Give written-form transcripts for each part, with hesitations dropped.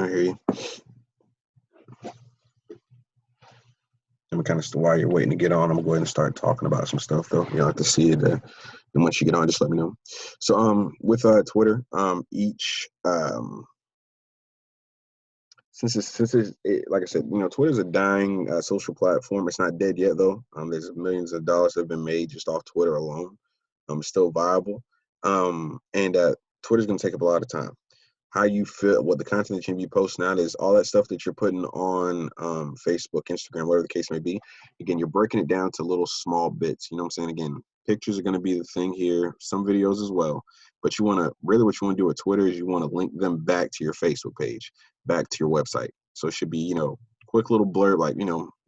I hear you. I'm kind of while you're waiting to get on, I'm gonna go ahead and start talking about some stuff though. You'll have to see it. And once you get on, just let me know. So with Twitter, each like I said, Twitter's a dying social platform. It's not dead yet though. There's millions of dollars that have been made just off Twitter alone. It's still viable. And Twitter's gonna take up a lot of time. How you feel, what the content that you be posting out is, all that stuff that you're putting on Facebook, Instagram, whatever the case may be. Again, you're breaking it down to little small bits. You know what I'm saying? Again, pictures are going to be the thing here, some videos as well. But what you want to do with Twitter is you want to link them back to your Facebook page, back to your website. So it should be, quick little blurb, like,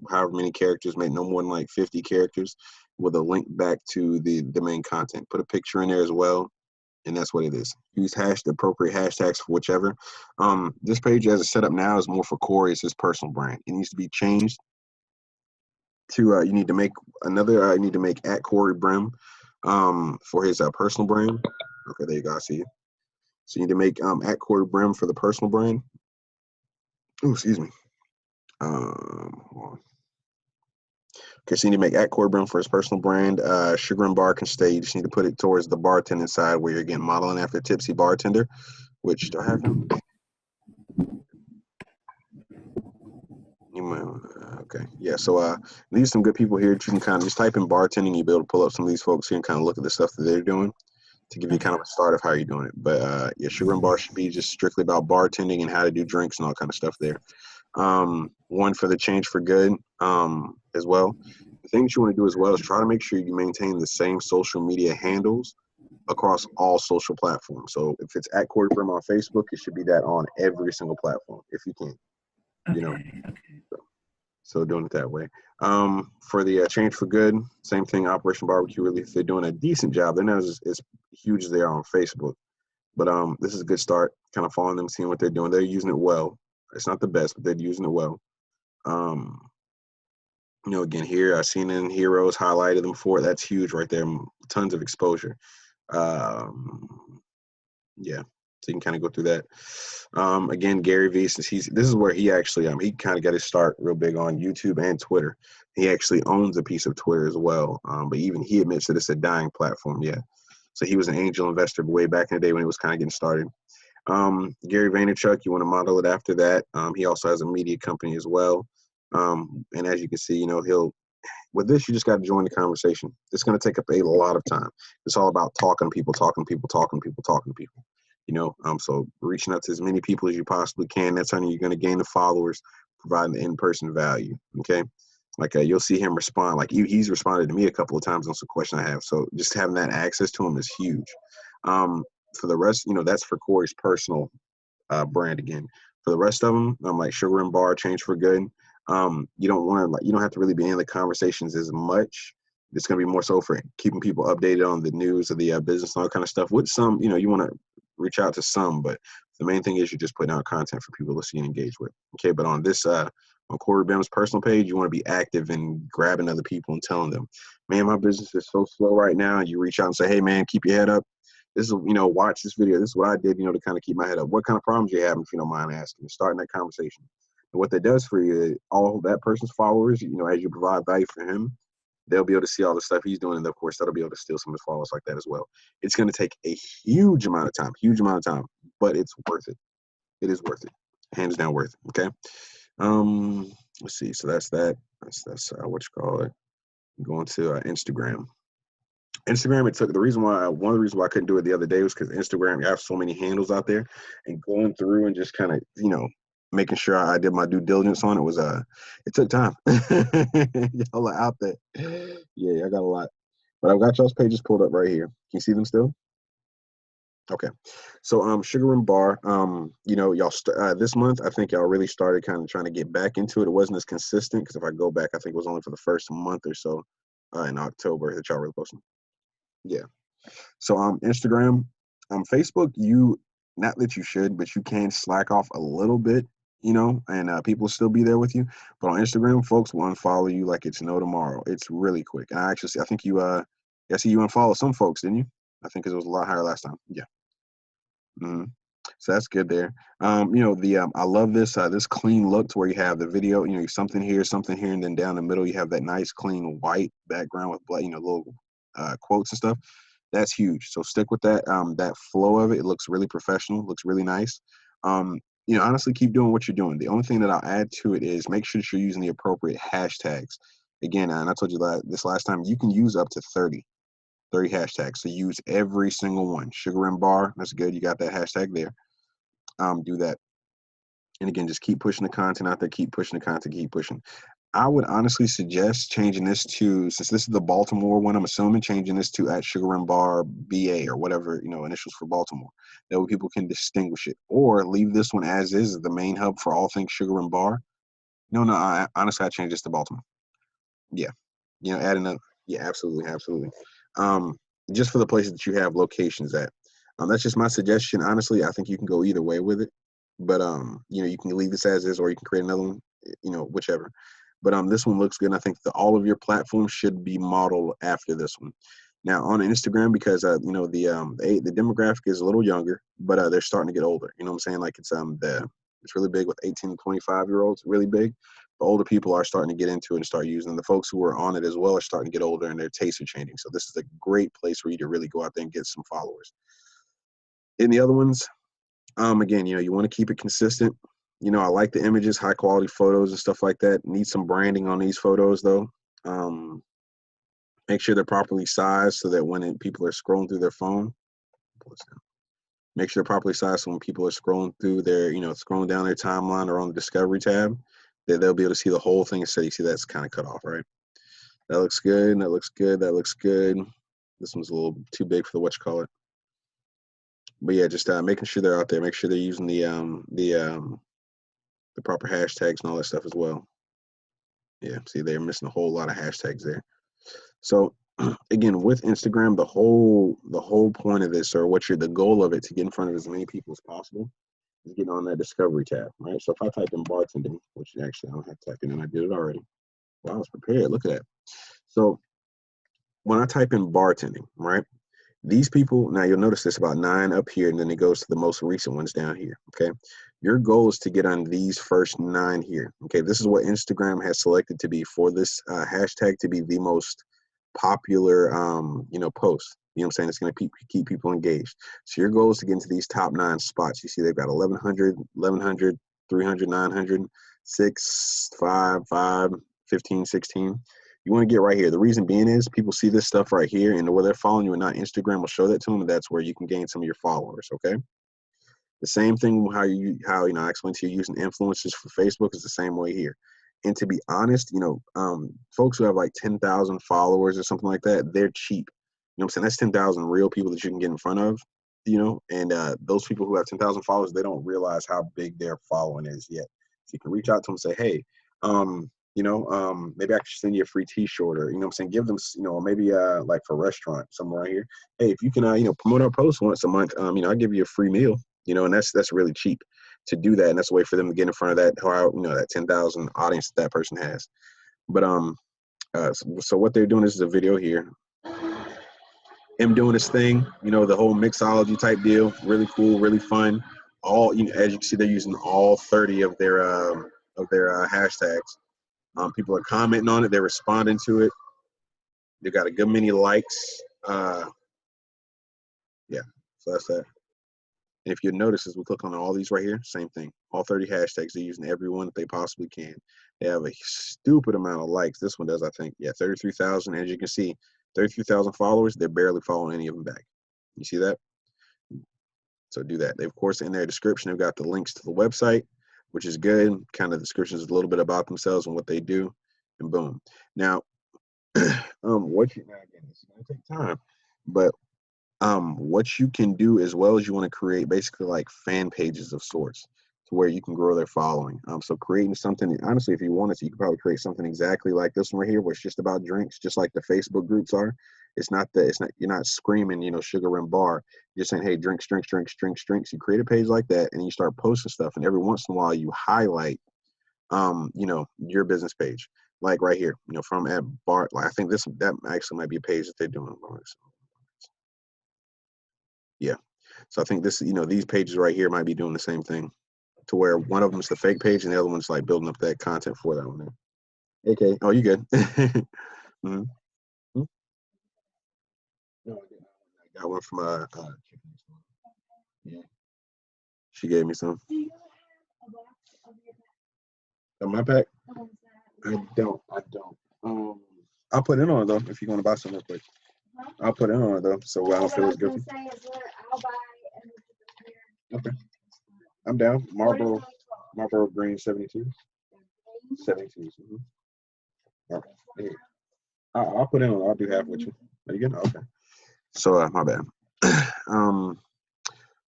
however many characters, maybe no more than like 50 characters with a link back to the main content. Put a picture in there as well. And that's what it is. Use the appropriate hashtags for whichever. This page as it's set up now is more for Corey. It's his personal brand. It needs to be changed to, you need to make at Corey Brim for his personal brand. Okay, there you go. I see you. So you need to make at Corey Brim for the personal brand. Oh, excuse me. Hold on. Okay, so you need to make at Corey Brim for his personal brand. Sugar and Bar can stay. You just need to put it towards the bartending side where you're getting modeling after Tipsy Bartender, which do I have him? You might, okay, yeah. So these are some good people here. You can kind of just type in bartending. You'll be able to pull up some of these folks here and kind of look at the stuff that they're doing to give you kind of a start of how you're doing it. But yeah, Sugar and Bar should be just strictly about bartending and how to do drinks and all kind of stuff there. One for the Change for Good as well. The thing that you want to do as well is try to make sure you maintain the same social media handles across all social platforms. So if it's at Corey Brim on Facebook, it should be that on every single platform if you can. Okay. So doing it that way. For the Change for Good, same thing. Operation Barbecue Relief, they're doing a decent job. They're not as huge as they are on Facebook, but this is a good start. Kind of following them, seeing what they're doing. They're using it well. It's not the best, but they're using it well. Again, here I've seen in Heroes, highlighted them for it. That's huge right there. Tons of exposure. Yeah. So you can kind of go through that. Again, Gary Vee, since this is where he actually he kind of got his start real big on YouTube and Twitter. He actually owns a piece of Twitter as well. But even he admits that it's a dying platform. Yeah. So he was an angel investor way back in the day when he was kind of getting started. Gary Vaynerchuk, you want to model it after that. He also has a media company as well. And as you can see, with this, you just got to join the conversation. It's going to take up a lot of time. It's all about talking to people. So reaching out to as many people as you possibly can. That's how you're going to gain the followers, providing the in-person value. Okay. Like you'll see him respond. Like he's responded to me a couple of times on some question I have. So just having that access to him is huge. For the rest, that's for Corey's personal brand again. For the rest of them, like Sugar and Bar, Change for Good. You don't have to really be in the conversations as much. It's going to be more so for keeping people updated on the news of the business and all kind of stuff. With some, you want to reach out to some, but the main thing is you're just putting out content for people to see and engage with. Okay, but on this, on Corey Bim's personal page, you want to be active and grabbing other people and telling them, man, my business is so slow right now. And you reach out and say, hey, man, keep your head up. This is, watch this video. This is what I did, to kind of keep my head up. What kind of problems you having, if you don't mind asking, starting that conversation. And what that does for you, all that person's followers, as you provide value for him, they'll be able to see all the stuff he's doing. And of course, that'll be able to steal some of his followers like that as well. It's going to take a huge amount of time, but it's worth it. It is worth it. Hands down worth it. Okay. Let's see. So that's that. That's what you call it. Going to Instagram. Instagram, one of the reasons why I couldn't do it the other day was because Instagram, you have so many handles out there, and going through and just kind of, making sure I did my due diligence on it was, it took time. Y'all are out there. Yeah, I got a lot. But I've got y'all's pages pulled up right here. Can you see them still? Okay. So, Sugar and Bar, y'all, this month, I think y'all really started kind of trying to get back into it. It wasn't as consistent because if I go back, I think it was only for the first month or so in October that y'all really posting. Yeah. So Instagram, Facebook, not that you should, but you can slack off a little bit, and people will still be there with you. But on Instagram, folks will unfollow you like it's no tomorrow. It's really quick. And I think you, I see you unfollow some folks, didn't you? I think it was a lot higher last time. Yeah. Mm-hmm. So that's good there. You know, the I love this this clean look to where you have the video, you know, something here, and then down the middle you have that nice clean white background with black, you know, little quotes and stuff. That's huge. So stick with that. That flow of it. It looks really professional. Looks really nice. You know, honestly, keep doing what you're doing. The only thing that I'll add to it is make sure that you're using the appropriate hashtags. Again, and I told you this last time, you can use up to 30 hashtags. So use every single one. Sugar and bar. That's good. You got that hashtag there. Do that. And again, just keep pushing the content out there. Keep pushing the content. Keep pushing. I would honestly suggest changing this to, since this is the Baltimore one, I'm assuming changing this to at Sugar and Bar BA or whatever, you know, initials for Baltimore. That way people can distinguish it. Or leave this one as is, the main hub for all things Sugar and Bar. No, honestly, I changed this to Baltimore. Yeah. You know, add another. Yeah, absolutely. Absolutely. Um, just for the places that you have locations at. That's just my suggestion. Honestly, I think you can go either way with it. But you know, you can leave this as is, or you can create another one. You know, whichever. But this one looks good. And I think all of your platforms should be modeled after this one. Now on Instagram, because you know the demographic is a little younger, but they're starting to get older. You know what I'm saying? Like it's really big with 18 to 25-year-olds. Really big. The older people are starting to get into it and start using it. The folks who are on it as well are starting to get older and their tastes are changing. So this is a great place for you to really go out there and get some followers. In the other ones, again, you know, you want to keep it consistent. You know, I like the images, high quality photos and stuff like that. Need some branding on these photos though. Make sure they're properly sized so that when people are scrolling through their phone, make sure they're properly sized so when people are scrolling through their, you know, scrolling down their timeline or on the discovery tab, that they'll be able to see the whole thing instead you see that's kind of cut off, right? That looks good. That looks good. That looks good. This one's a little too big for the what you call it. But yeah, just making sure they're out there. Make sure they're using the proper hashtags and all that stuff as well. Yeah, see, they're missing a whole lot of hashtags there. So again, with Instagram, the whole point of this, or the goal of it, to get in front of as many people as possible, is getting on that discovery tab, right? So if I type in bartending, which actually I don't have to type in, I did it already. Well, I was prepared. Look at that. So when I type in bartending, right? These people, now you'll notice there's about 9 up here, and then it goes to the most recent ones down here, okay? Your goal is to get on these first 9 here, okay? This is what Instagram has selected to be for this hashtag to be the most popular, you know, post. You know what I'm saying? It's going to keep people engaged. So your goal is to get into these top 9 spots. You see they've got 1100, 300, 900, 6, 5, 5, 15, 16. You want to get right here. The reason being is people see this stuff right here, and where they're following you and not Instagram will show that to them, and that's where you can gain some of your followers, okay? The same thing how you know I explained to you using influencers for Facebook is the same way here. And to be honest, you know, folks who have like 10,000 followers or something like that, they're cheap. You know what I'm saying? That's 10,000 real people that you can get in front of, you know, and those people who have 10,000 followers, they don't realize how big their following is yet. So you can reach out to them and say, hey, you know, maybe I could send you a free t-shirt, or, you know what I'm saying, give them, you know, maybe like for a restaurant somewhere right here. Hey, if you can, you know, promote our post once a month, you know, I'll give you a free meal, you know, and that's really cheap to do that. And that's a way for them to get in front of that, you know, that 10,000 audience that person has. But, so what they're doing is a video here. Him doing his thing, you know, the whole mixology type deal, really cool, really fun. All, you know, as you can see, they're using all 30 of their hashtags. People are commenting on it. They're responding to it. They got a good many likes. Yeah, so that's that. And if you notice, as we click on all these right here, same thing. All 30 hashtags, they're using every one that they possibly can. They have a stupid amount of likes. This one does, I think, yeah, 33,000. As you can see, 33,000 followers. They're barely following any of them back. You see that? So do that. They, of course, in their description, they've got the links to the website, which is good. Kind of the description is a little bit about themselves and what they do, and boom. Now, what you, now again, it's gonna take time, but what you can do as well as you want to create basically like fan pages of sorts to where you can grow their following. So creating something, honestly, if you wanted to, you could probably create something exactly like this one right here, where it's just about drinks, just like the Facebook groups are. It's not, you're not screaming, you know, sugar and bar. You're saying, hey, drinks, drinks, drinks, drinks, drinks. You create a page like that, and you start posting stuff, and every once in a while you highlight, you know, your business page. Like right here, you know, from at Bart, like I think that actually might be a page that they're doing. Yeah. So I think this, these pages right here might be doing the same thing, to where one of them is the fake page and the other one's like building up that content for that one there. Okay. Oh, you good? Mm-hmm. No, I got one from yeah. She gave me some. My pack? I don't. I'll put it on though if you're gonna buy some real quick. I'll put it on though, so I don't feel as guilty. Okay, I'm down. Marlboro Green 72. 72s. All right. Here. I'll put it on. I'll do half with you. Are you good? Okay. So my bad.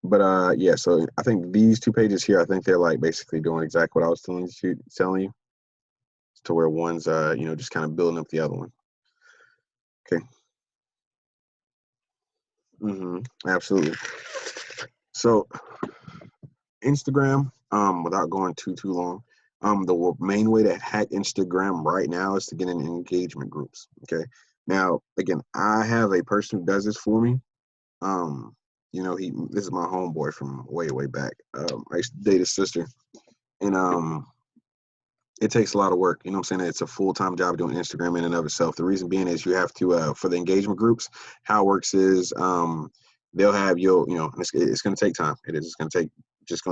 But yeah. So I think these two pages here, I think they're like basically doing exactly what I was telling you, to where one's just kind of building up the other one. Okay. Absolutely. So Instagram, without going too long, the main way to hack Instagram right now is to get in engagement groups. Okay. Now, again, I have a person who does this for me. This is my homeboy from way back. I used to date his sister, and it takes a lot of work. You know what I'm saying? It's a full-time job doing Instagram in and of itself. The reason being is you have to, for the engagement groups, how it works is they'll have it's going to take time. It is going to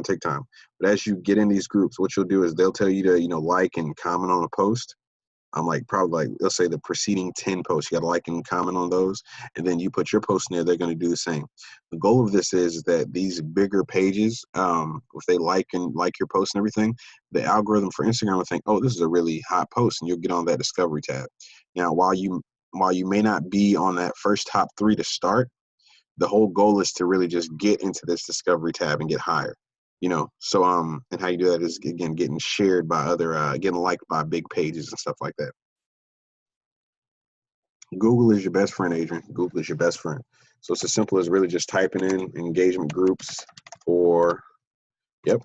take time. But as you get in these groups, what you'll do is they'll tell you to, like and comment on a post. I'm like probably like, let's say the preceding 10 posts, you got to like and comment on those. And then you put your post in there, they're going to do the same. The goal of this is that these bigger pages, if they like your post and everything, the algorithm for Instagram will think, oh, this is a really hot post, and you'll get on that discovery tab. Now, while you may not be on that first top 3 to start, the whole goal is to really just get into this discovery tab and get higher. So and how you do that is, again, getting shared by other, getting liked by big pages and stuff like that. Google is your best friend, Adrian. Google is your best friend. So it's as simple as really just typing in engagement groups, or yep.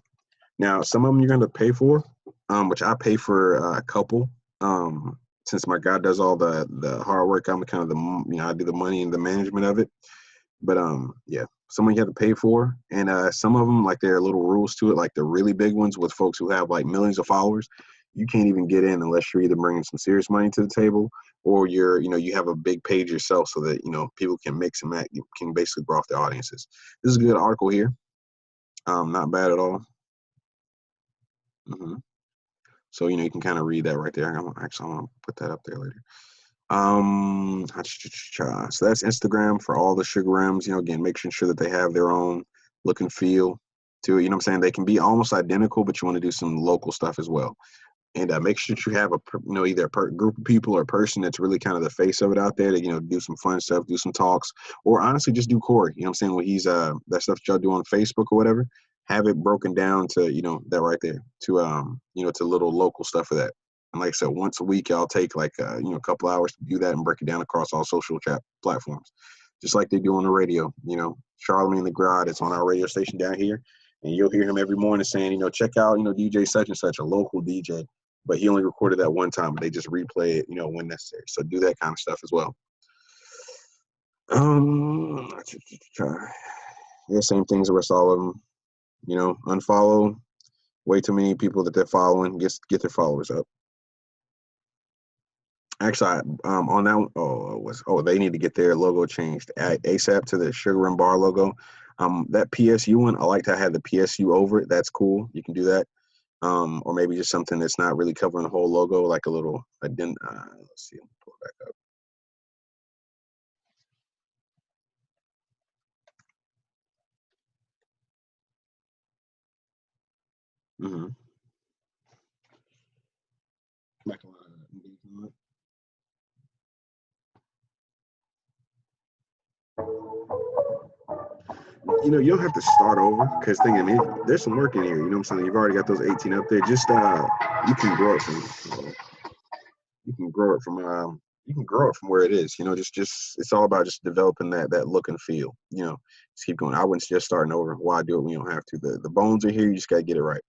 Now, some of them you're going to pay for, which I pay for a couple. Since my guy does all the hard work, I'm kind of I do the money and the management of it. But yeah, some you have to pay for, and some of them, like, there are little rules to it. Like the really big ones with folks who have like millions of followers, you can't even get in unless you're either bringing some serious money to the table, or you have a big page yourself, so that people can mix and match. You can basically grow off their audiences. This is a good article here. Not bad at all. So you can kind of read that right there. I'm gonna put that up there later. So that's Instagram for all the sugarams. Again, making sure that they have their own look and feel to it. You know what I'm saying? They can be almost identical, but you want to do some local stuff as well. And make sure that you have either a group of people or a person that's really kind of the face of it out there to, do some fun stuff, do some talks, or honestly just do Corey. You know what I'm saying? When he's that stuff y'all do on Facebook or whatever, have it broken down to, that right there, to to little local stuff for that. And like I said, once a week, I'll take like, a couple hours to do that and break it down across all social chat platforms, just like they do on the radio. Charlemagne the God, it's on our radio station down here, and you'll hear him every morning saying, check out, DJ such and such, a local DJ, but he only recorded that one time, but they just replay it, when necessary. So do that kind of stuff as well. Yeah, same things the rest of all of them. Unfollow way too many people that they're following. Get their followers up. Actually, on that one, they need to get their logo changed ASAP to the Sugar and Bar logo. That PSU one, I like to have the PSU over it. That's cool. You can do that. Or maybe just something that's not really covering the whole logo, like a little let's see, let me pull it back up. You don't have to start over, because there's some work in here. You know what I'm saying? You've already got those 18 up there. Just you can grow it from where it is. Just it's all about just developing that look and feel. Just keep going. I wouldn't suggest starting over. Why do it when you don't have to? The bones are here. You just gotta get it right.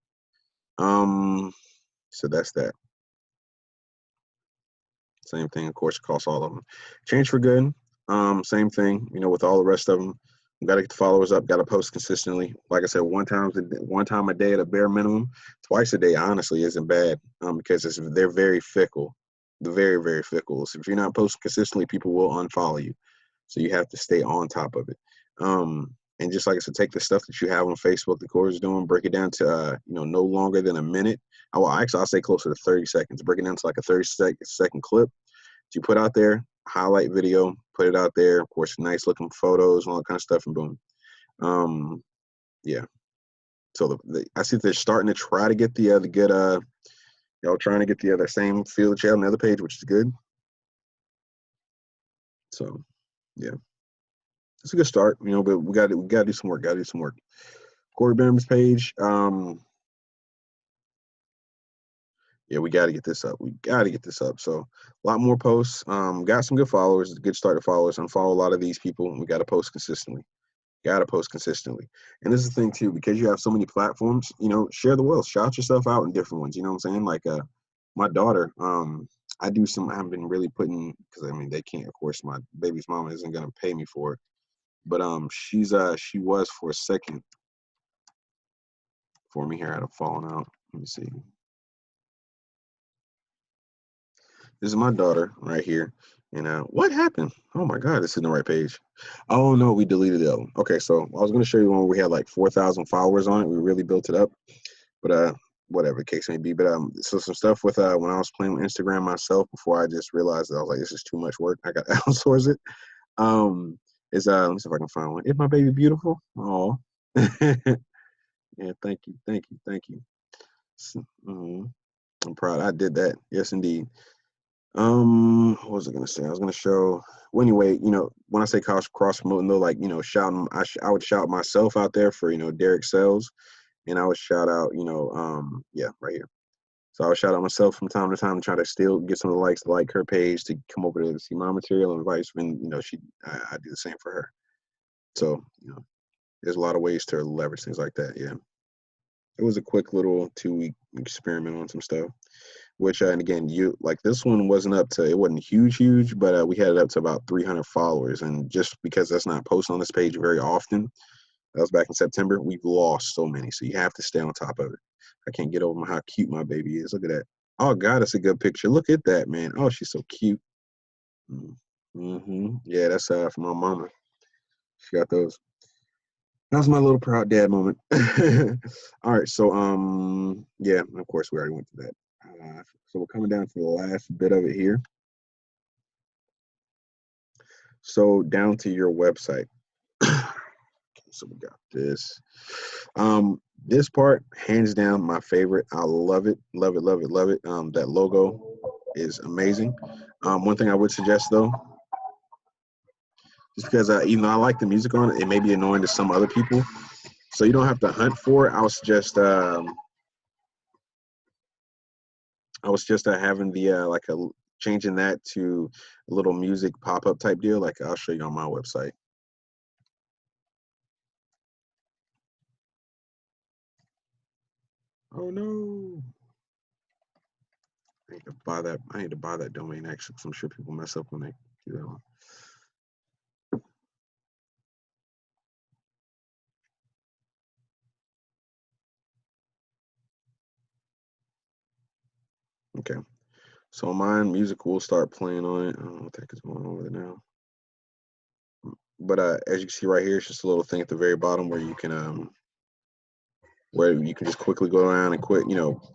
So that's that. Same thing, of course, across all of them. Change for good. Same thing, with all the rest of them. Got to get the followers up. Got to post consistently. Like I said, one time a day at a bare minimum. Twice a day, honestly, isn't bad because they're very fickle. They're very, very fickle. So if you're not posting consistently, people will unfollow you. So you have to stay on top of it. And just like I said, take the stuff that you have on Facebook, the course is doing, break it down to no longer than a minute. I'll say closer to 30 seconds. Break it down to like a 30-second clip you put out there, highlight video, put it out there. Of course, nice looking photos and all that kind of stuff, and boom. Yeah. So I see they're starting to try to get the good y'all trying to get the other same field that you have on the other page, which is good. So yeah, it's a good start, but we got to do some work. Corey Benham's page. Yeah, we got to get this up. So a lot more posts. Got some good followers. Good start to followers. Unfollow a lot of these people. We got to post consistently. And this is the thing too, because you have so many platforms, share the wealth. Shout yourself out in different ones. You know what I'm saying? Like my daughter, I've been really putting, because they can't, of course, my baby's mama isn't gonna pay me for it. But she was for a second for me here. I'd have fallen out. Let me see. This is my daughter right here. And what happened? Oh my God, it's in the right page. Oh no, we deleted it. Okay, so I was going to show you one where we had like 4,000 followers on it. We really built it up, but whatever the case may be. But so some stuff with when I was playing with Instagram myself before I just realized that I was like, this is too much work. I got to outsource it. Is let me see if I can find one. Is my baby beautiful? Oh, yeah. Thank you. I'm proud. I did that. Yes, indeed. What was I gonna say? I was gonna show. Well, anyway, when I say cross promoting, though, like shouting, I would shout myself out there for DericSells, and I would shout out, yeah, right here. So I would shout out myself from time to time to try to still get some of the likes to like her page, to come over to see my material and vice. And I do the same for her. So there's a lot of ways to leverage things like that. Yeah, it was a quick little 2-week experiment on some stuff. Which, and again, this one it wasn't huge, but we had it up to about 300 followers. And just because that's not posted on this page very often, that was back in September, we've lost so many. So you have to stay on top of it. I can't get over how cute my baby is. Look at that. Oh, God, that's a good picture. Look at that, man. Oh, she's so cute. Yeah, that's for my mama. She got those. That was my little proud dad moment. All right, so yeah, of course we already went to that. So we're coming down to the last bit of it here. So down to your website. So we got this. This part, hands down, my favorite. I love it. That logo is amazing. One thing I would suggest though, just because even though I like the music on it, it may be annoying to some other people. So you don't have to hunt for it. I was just having the changing that to a little music pop-up type deal. Like I'll show you on my website. Oh no. I need to buy that domain actually, because I'm sure people mess up when they do that one. Okay. So mine, music will start playing on it. I don't know what the heck is going on with it now. But as you can see right here, it's just a little thing at the very bottom where you can just quickly go around and quit,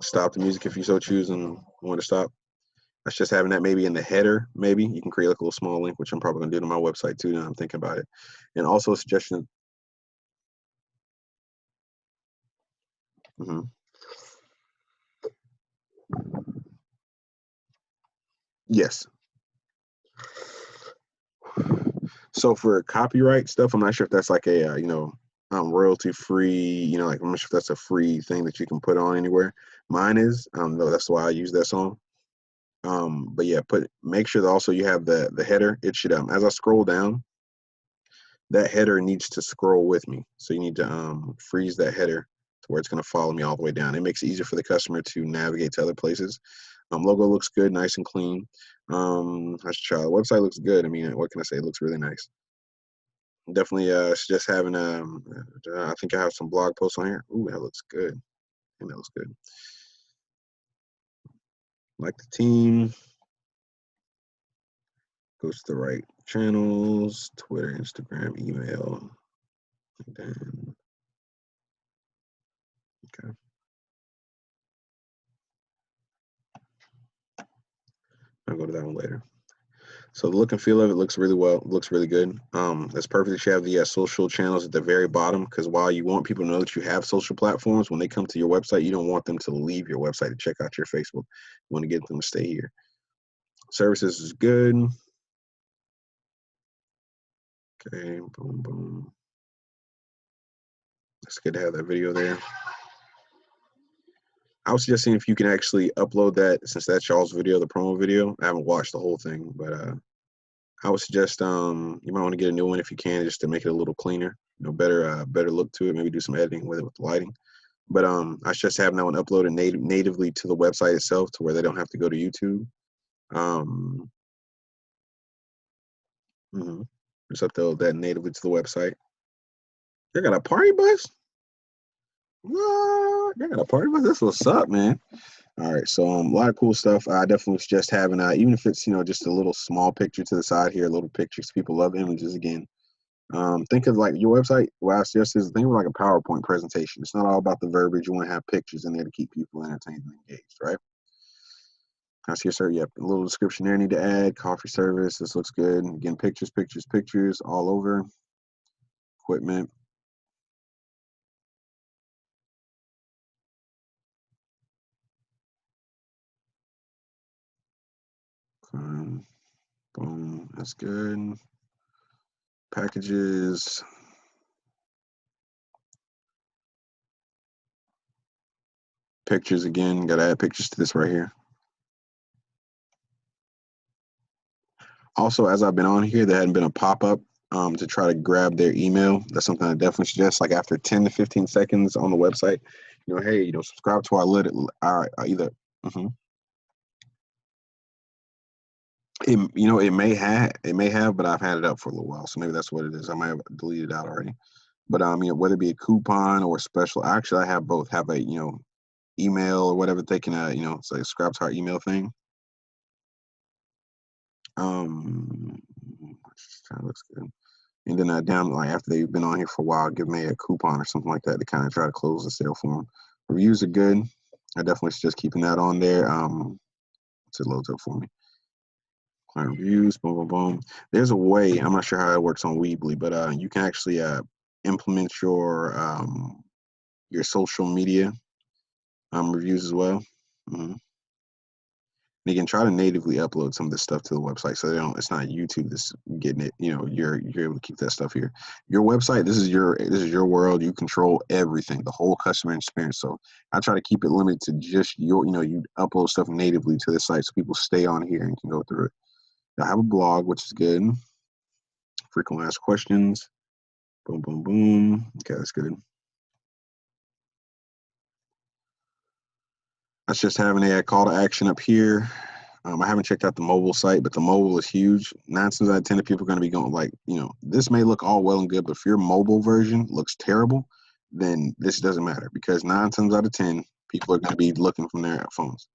stop the music if you so choose and want to stop. That's just having that maybe in the header. Maybe you can create like a little small link, which I'm probably gonna do to my website too. Now I'm thinking about it, and also a suggestion. Yes. So for copyright stuff, I'm not sure if that's like a royalty free. Like I'm not sure if that's a free thing that you can put on anywhere. Mine is. No, that's why I use that song. But yeah, make sure that also you have the header. It should as I scroll down, that header needs to scroll with me. So you need to freeze that header to where it's going to follow me all the way down. It makes it easier for the customer to navigate to other places. Logo looks good, nice and clean. I should try. The website looks good. I mean, what can I say? It looks really nice. Definitely suggest having I think I have some blog posts on here. Ooh, that looks good. And that looks good. Like the team. Goes to the right channels, Twitter, Instagram, email. And then okay. I'll go to that one later. So the look and feel of it looks really well, looks really good. It's perfect that you have the social channels at the very bottom, because while you want people to know that you have social platforms, when they come to your website, you don't want them to leave your website to check out your Facebook. You want to get them to stay here. Services is good. Okay, boom, boom. It's good to have that video there. I was suggesting if you can actually upload that, since that's y'all's video, the promo video. I haven't watched the whole thing, but I would suggest you might want to get a new one if you can, just to make it a little cleaner, better look to it. Maybe do some editing with it with the lighting. But I suggest having that one uploaded natively to the website itself, to where they don't have to go to YouTube. Just upload that natively to the website. You got a party bus? What? You got a party bus? That's what's up, man. All right, so a lot of cool stuff. I definitely suggest having, even if it's just a little small picture to the side here, little pictures. People love images again. Think of like your website. What I suggest is think of like a PowerPoint presentation. It's not all about the verbiage. You want to have pictures in there to keep people entertained and engaged, right? I see, sir. Yep, a little description there. Need to add coffee service. This looks good. Again, pictures, pictures, pictures all over. Equipment. Boom. That's good. Packages. Pictures again. Got to add pictures to this right here. Also, as I've been on here, there hadn't been a pop-up to try to grab their email. That's something I definitely suggest. Like after 10 to 15 seconds on the website, hey, subscribe to our either. It may have, but I've had it up for a little while, so maybe that's what it is. I might have deleted it out already. But whether it be a coupon or a special, actually, I have both. Have a email or whatever they can say subscribe to our email thing. That looks good. And then down like after they've been on here for a while, give me a coupon or something like that to kind of try to close the sale for them. Reviews are good. I definitely suggest keeping that on there. It loads up for me. Client reviews, boom, boom, boom. There's a way. I'm not sure how it works on Weebly, but you can actually implement your social media reviews as well. You can try to natively upload some of this stuff to the website, so it's not YouTube that's getting it. You're able to keep that stuff here. Your website, this is your world. You control everything, the whole customer experience. So I try to keep it limited to just you upload stuff natively to the site so people stay on here and can go through it. I have a blog, which is good. Frequently asked questions. Boom, boom, boom. Okay, that's good. That's just having a call to action up here. I haven't checked out the mobile site, but the mobile is huge. 9 times out of 10 people are going to be going like, this may look all well and good, but if your mobile version looks terrible, then this doesn't matter, because 9 times out of 10 people are going to be looking from their phones.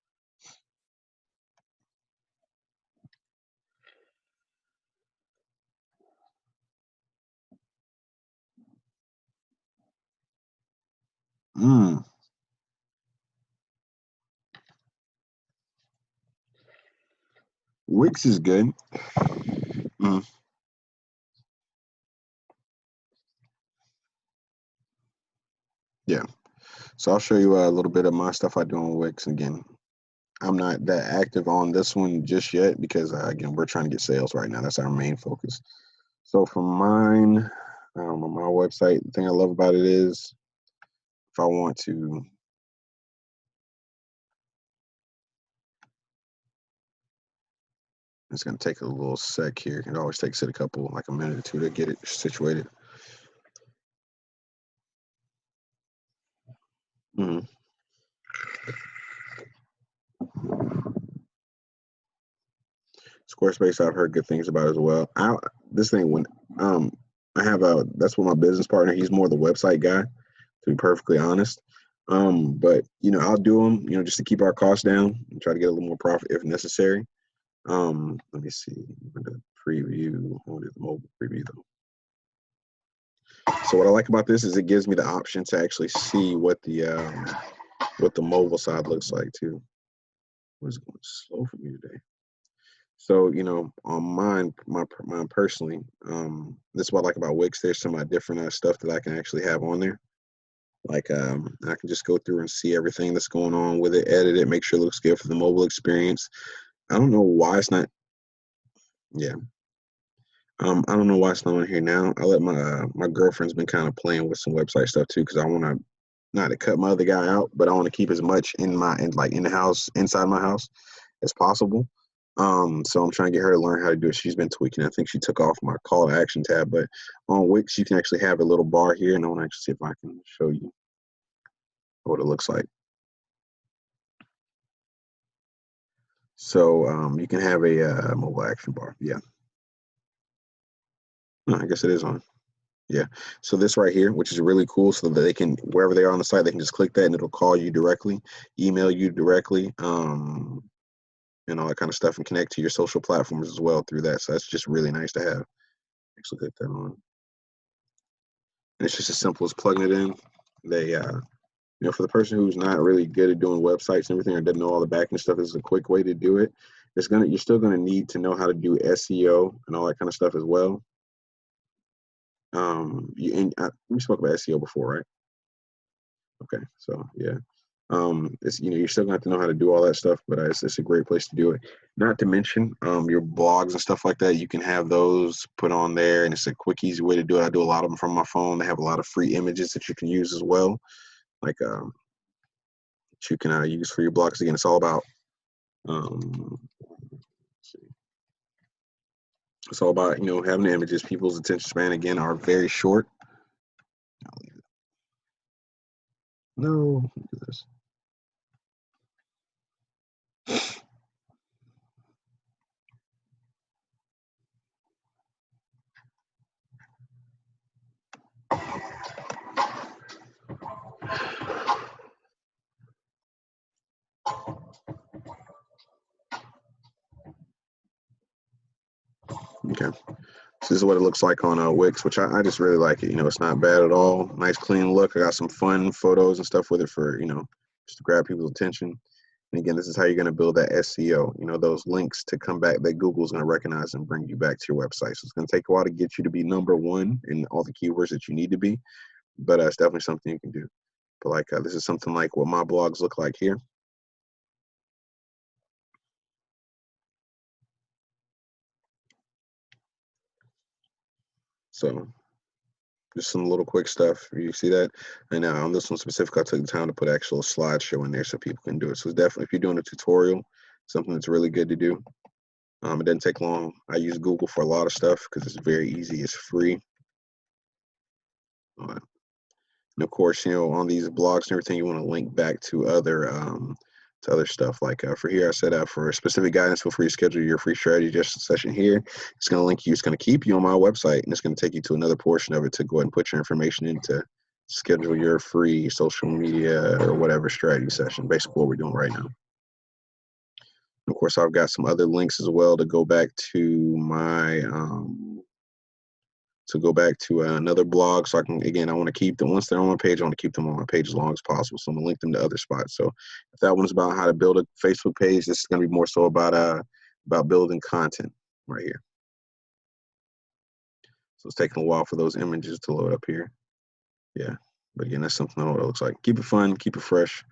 Wix is good. Yeah. So I'll show you a little bit of my stuff I do on Wix. Again, I'm not that active on this one just yet because, again, we're trying to get sales right now. That's our main focus. So for mine, on my website, the thing I love about it is if I want to, it's going to take a little sec here. It always takes it like a minute or two to get it situated. Squarespace, I've heard good things about as well. This thing, when I have a, that's what my business partner, he's more the website guy, to be perfectly honest. But I'll do them, just to keep our costs down and try to get a little more profit if necessary. Let me see the preview. What is the mobile preview though? So what I like about this is it gives me the option to actually see what the mobile side looks like too. What's going slow for me today? So on mine personally, this is what I like about Wix. There's some different stuff that I can actually have on there. Like I can just go through and see everything that's going on with it, edit it, make sure it looks good for the mobile experience. I don't know why it's not. Yeah. I don't know why it's not on here now. I let my girlfriend's been kind of playing with some website stuff too, because I want to not to cut my other guy out, but I want to keep as much in the house, inside my house, as possible. So I'm trying to get her to learn how to do it. She's been tweaking. I think she took off my call to action tab, but on Wix you can actually have a little bar here, and I want to actually see if I can show you what it looks like. So you can have a mobile action bar. Yeah. I guess it is on. Yeah. So this right here, which is really cool, so that they can, wherever they are on the site, they can just click that and it'll call you directly, email you directly, and all that kind of stuff, and connect to your social platforms as well through that. So that's just really nice to have. Actually click that on. And it's just as simple as plugging it in. They for the person who's not really good at doing websites and everything, or doesn't know all the back end stuff, this is a quick way to do it. You're still gonna need to know how to do SEO and all that kind of stuff as well. We spoke about SEO before, right? Okay, so yeah. It's you're still gonna have to know how to do all that stuff, but it's a great place to do it. Not to mention your blogs and stuff like that. You can have those put on there, and it's a quick, easy way to do it. I do a lot of them from my phone. They have a lot of free images that you can use as well, like that you can use for your blogs. Again, it's all about it's all about having the images. People's attention span again are very short. No, look at this. Okay. This is what it looks like on Wix, which I just really like it. It's not bad at all. Nice, clean look. I got some fun photos and stuff with it for, just to grab people's attention. And again, this is how you're going to build that SEO, those links to come back that Google's going to recognize and bring you back to your website. So it's going to take a while to get you to be #1 in all the keywords that you need to be, but it's definitely something you can do. But like, this is something like what my blogs look like here. So just some little quick stuff. You see that? And on this one specifically, I took the time to put actual slideshow in there so people can do it. So it's definitely, if you're doing a tutorial, something that's really good to do. It doesn't take long. I use Google for a lot of stuff because it's very easy. It's free. And of course, on these blogs and everything, you want to link back to other stuff. Like for here, I set up for specific guidance. Feel free to schedule your free strategy session here. It's going to link you. It's going to keep you on my website, and it's going to take you to another portion of it to go ahead and put your information in to schedule your free social media or whatever strategy session. Basically, what we're doing right now. Of course, I've got some other links as well to go back to my another blog. So I want to keep them, once they're on my page, I want to keep them on my page as long as possible. So I'm gonna link them to other spots. So if that one's about how to build a Facebook page, this is gonna be more so about building content right here. So it's taking a while for those images to load up here. Yeah, but again, that's something I know what it looks like. Keep it fun, keep it fresh.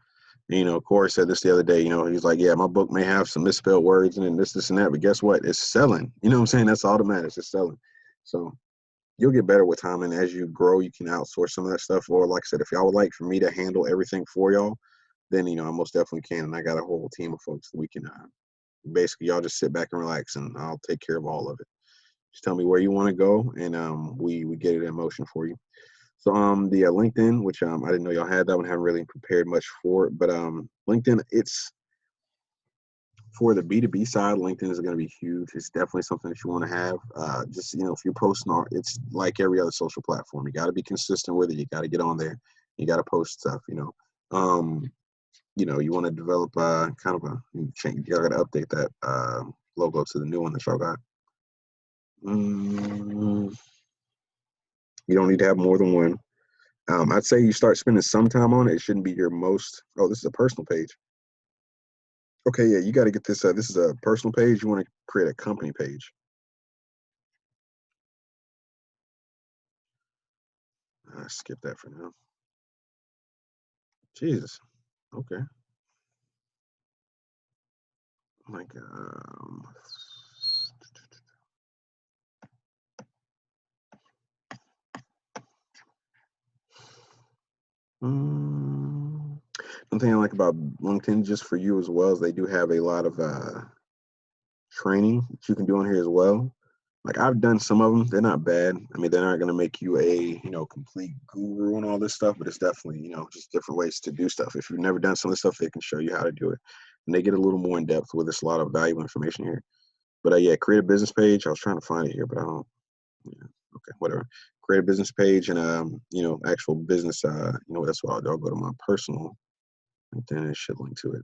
Corey said this the other day, he's like, yeah, my book may have some misspelled words and then this and that, but guess what? It's selling. You know what I'm saying? That's all that matters. It's selling. So you'll get better with time, and as you grow, you can outsource some of that stuff. Or like I said, if y'all would like for me to handle everything for y'all, then I most definitely can. And I got a whole team of folks that we can basically y'all just sit back and relax, and I'll take care of all of it. Just tell me where you want to go, and we get it in motion for you. So the LinkedIn, which I didn't know y'all had that one, haven't really prepared much for it, but LinkedIn, it's For the B2B side, LinkedIn is going to be huge. It's definitely something that you want to have. Just, if you're posting on, it's like every other social platform. You got to be consistent with it. You got to get on there. You got to post stuff. You want to develop kind of you got to update that logo to the new one that y'all got. You don't need to have more than one. I'd say you start spending some time on it. It shouldn't be your most. Oh, this is a personal page. Okay, yeah, you got to get this. This is a personal page. You want to create a company page. Skip that for now. Jesus. Okay. Like, one thing I like about LinkedIn, just for you as well, is they do have a lot of training that you can do on here as well. Like, I've done some of them. They're not bad. I mean, they're not going to make you a complete guru and all this stuff, but it's definitely just different ways to do stuff. If you've never done some of the stuff, they can show you how to do it, and they get a little more in depth with this. A lot of valuable information here. But yeah, create a business page. I was trying to find it here, but I don't. Yeah. Okay, whatever. Create a business page and actual business. That's what I'll do. I'll go to my personal, and then it should link to it.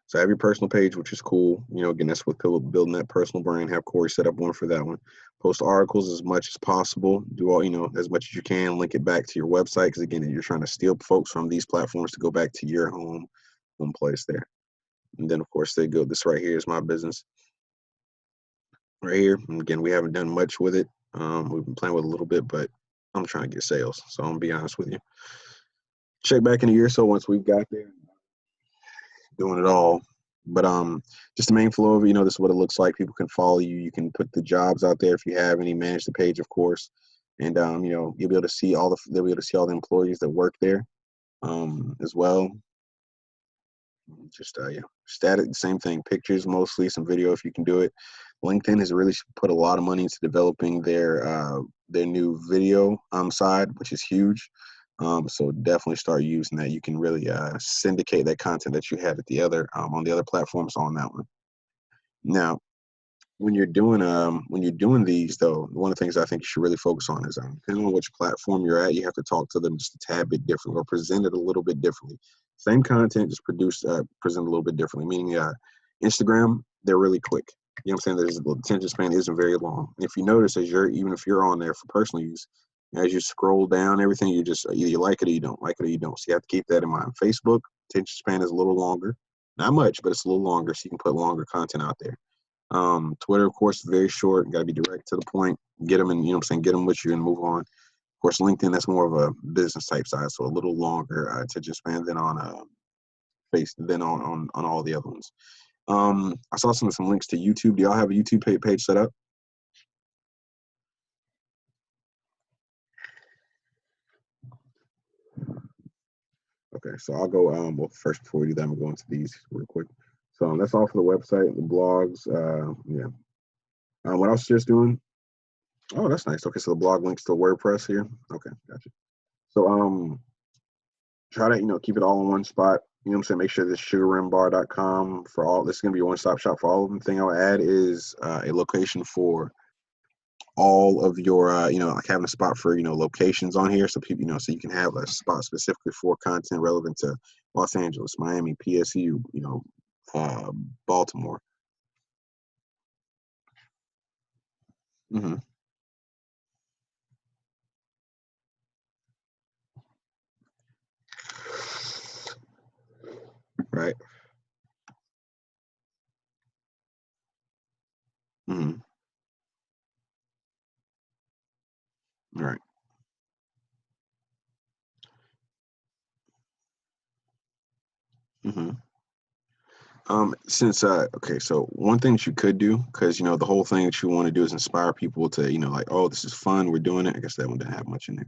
So I have your personal page, which is cool. Again, that's what building that personal brand. Have Corey set up one for that one. Post articles as much as possible. Do all, as much as you can. Link it back to your website, because again, you're trying to steal folks from these platforms to go back to your home place there. And then of course they go. This right here is my business. Right here. And again, we haven't done much with it. We've been playing with a little bit, but I'm trying to get sales. So I'm gonna be honest with you. Check back in a year or so once we've got there, doing it all. But just the main flow of it, this is what it looks like. People can follow you. You can put the jobs out there if you have any. Manage the page, of course, and you'll be able to see they'll be able to see all the employees that work there, as well. Just static, same thing. Pictures mostly, some video if you can do it. LinkedIn has really put a lot of money into developing their new video side, which is huge. So definitely start using that. You can really syndicate that content that you had at the other on the other platforms on that one. Now, when you're doing these though, one of the things I think you should really focus on is depending on which platform you're at, you have to talk to them just a tad bit differently or present it a little bit differently. Same content, just present a little bit differently. Meaning, Instagram, they're really quick. You know what I'm saying? The attention span isn't very long. And if you notice, even if you're on there for personal use, as you scroll down everything, you just either you like it or you don't like it or you don't. So you have to keep that in mind. Facebook, attention span is a little longer, not much, but it's a little longer, so you can put longer content out there. Twitter, of course, is very short. Got to be direct to the point. Get them and get them with you and move on. Of course, LinkedIn, that's more of a business type side, so a little longer attention span than on on all the other ones. I saw some links to YouTube. Do y'all have a YouTube page set up? Okay, so I'll go. Well, first before we do that, I'm gonna go into these real quick. So that's all for the website, the blogs. Yeah. What I was just doing. Oh, that's nice. Okay, so the blog links to WordPress here. Okay, gotcha. So try to keep it all in one spot. You know what I'm saying? Make sure this sugarrimbar.com for all. This is gonna be a one-stop shop for all of them. The thing I'll add is a location for all of your like having a spot for locations on here, so people so you can have a spot specifically for content relevant to Los Angeles, Miami, PSU, Baltimore. Mm-hmm. Right. Mm-hmm. Right. Mm-hmm. Since okay, so one thing that you could do, because the whole thing that you want to do is inspire people to like, oh, this is fun, we're doing it. I guess that one didn't have much in there.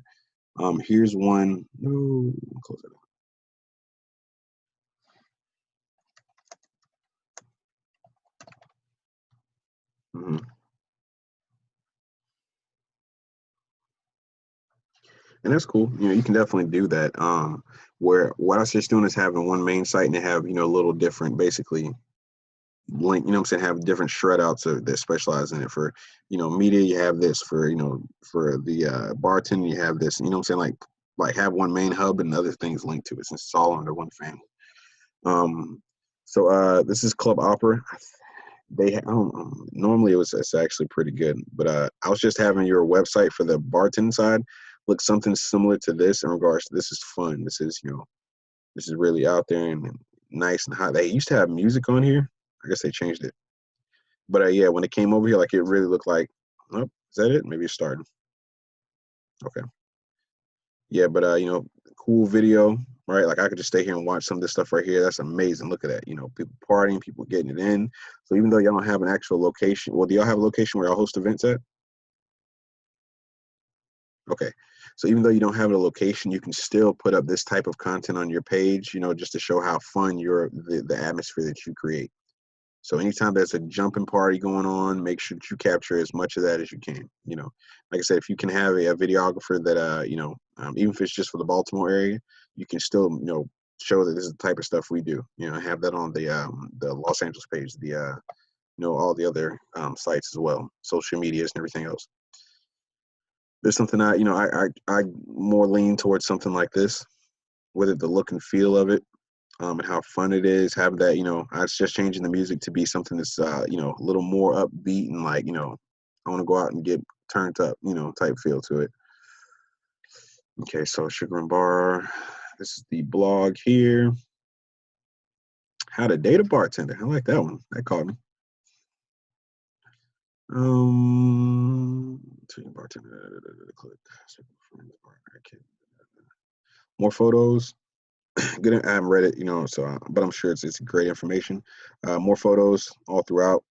Here's one. No, close it. Mm-hmm. And that's cool. You know, you can definitely do that. Where what I suggest doing is having one main site and have, you know, a little different, basically link, you know what I'm saying, have different shred outs that specialize in it. For, you know, media, you have this. For, you know, for the bartending, you have this. You know what I'm saying? Like have one main hub and other things linked to it, since it's all under one family. So this is Club Opera. They normally it's actually pretty good, but I was just having your website for the bartending side look something similar to this in regards to, this is fun. This is, you know, this is really out there and nice and hot. They used to have music on here. I guess they changed it. But yeah, when it came over here, like, it really looked like, oh, is that it? Maybe it's starting. Okay. Yeah, but you know, cool video, right? Like, I could just stay here and watch some of this stuff right here. That's amazing. Look at that. You know, people partying, people getting it in. So even though y'all don't have an actual location, well, do y'all have a location where y'all host events at? Okay. So even though you don't have a location, you can still put up this type of content on your page, you know, just to show how fun the atmosphere that you create. So anytime there's a jumping party going on, make sure that you capture as much of that as you can. You know, like I said, if you can have a videographer that, you know, even if it's just for the Baltimore area, you can still, you know, show that this is the type of stuff we do. You know, have that on the Los Angeles page, you know, all the other sites as well, social medias and everything else. There's something you know, I more lean towards something like this, whether the look and feel of it, and how fun it is. Have that, you know, I was just changing the music to be something that's, you know, a little more upbeat and, like, you know, I want to go out and get turned up, you know, type feel to it. Okay, so Sugar and Bar. This is the blog here. How to date a bartender. I like that one. That caught me. Bartender. Click. More photos. Good. I haven't read it, you know, so but I'm sure it's great information. More photos all throughout